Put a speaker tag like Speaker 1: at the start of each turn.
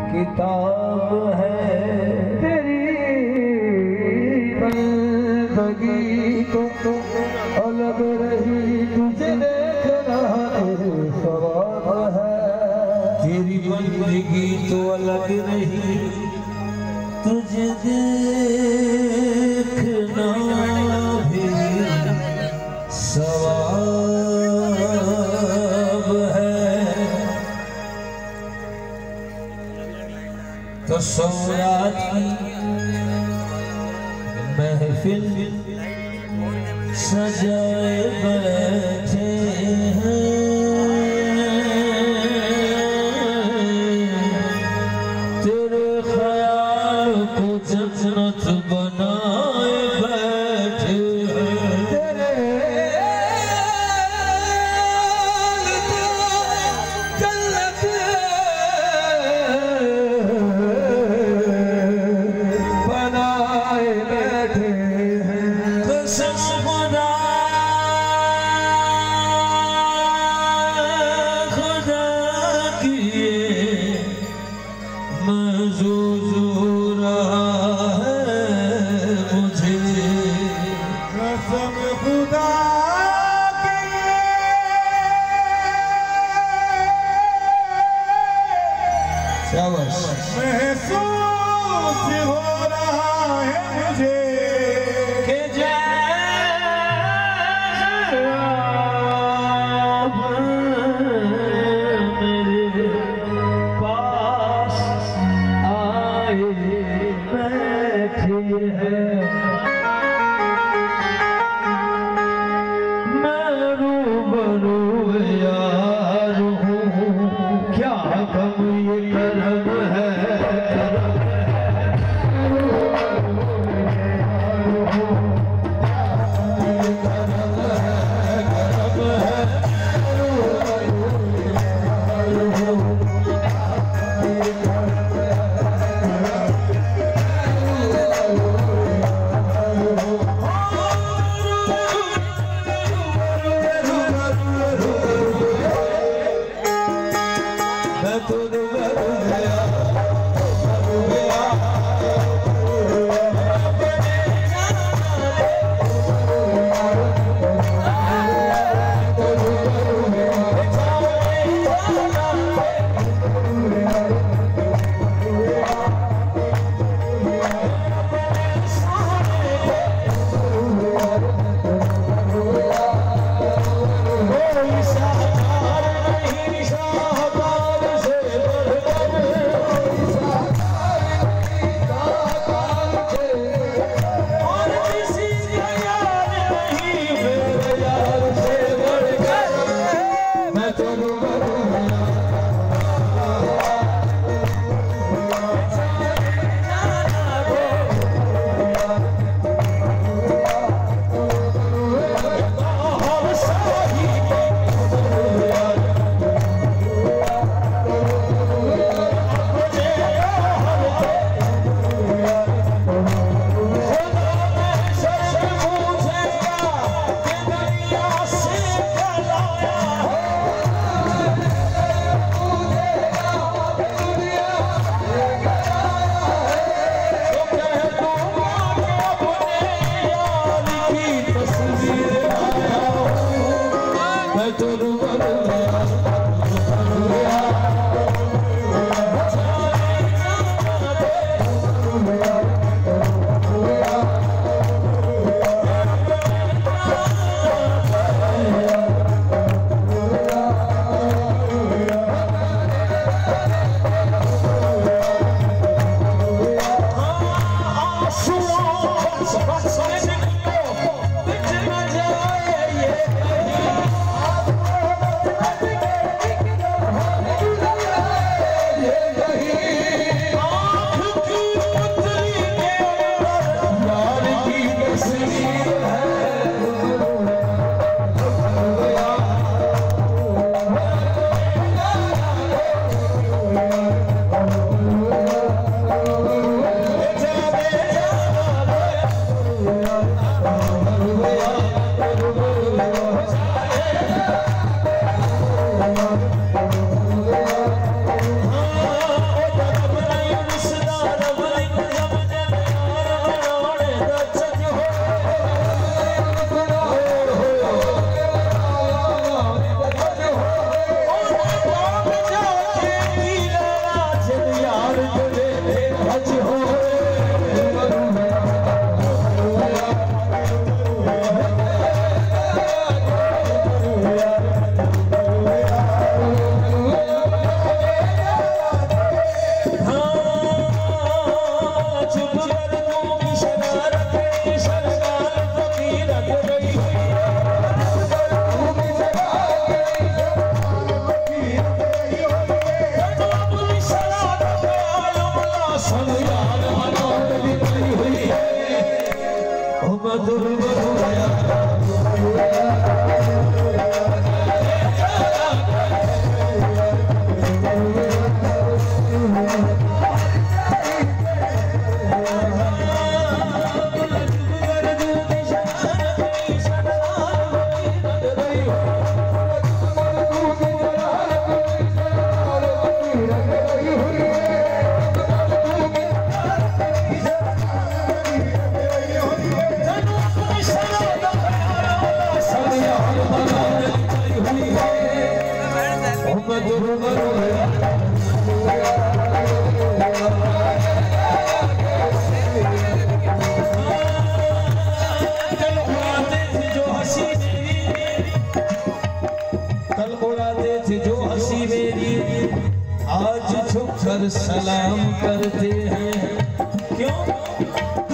Speaker 1: किताब है तेरी बंदगी तो अलग रही तुझे देखना तेरे सवाब है। तेरी बंदगी तो अलग रही तुझे देखना भी सवाब है। तो सौरात की महफिल सजाए बैठे हैं, तेरे ख्याल को जन्नत बनाए बैठे हैं। तेरे जन्नत बनाए बैठे हैं। कसम खुदा की महसूस हो रहा है मुझे। कसम खुदा की शाबाश महसूस हो रहा है मुझे कि जब मेरे पास आए बैठे हैं, मैं रूबरू यार हूँ, क्या गम ये करम है। शाहकार नहीं शाहकार से आज झुककर सलाम करते हैं। क्यों?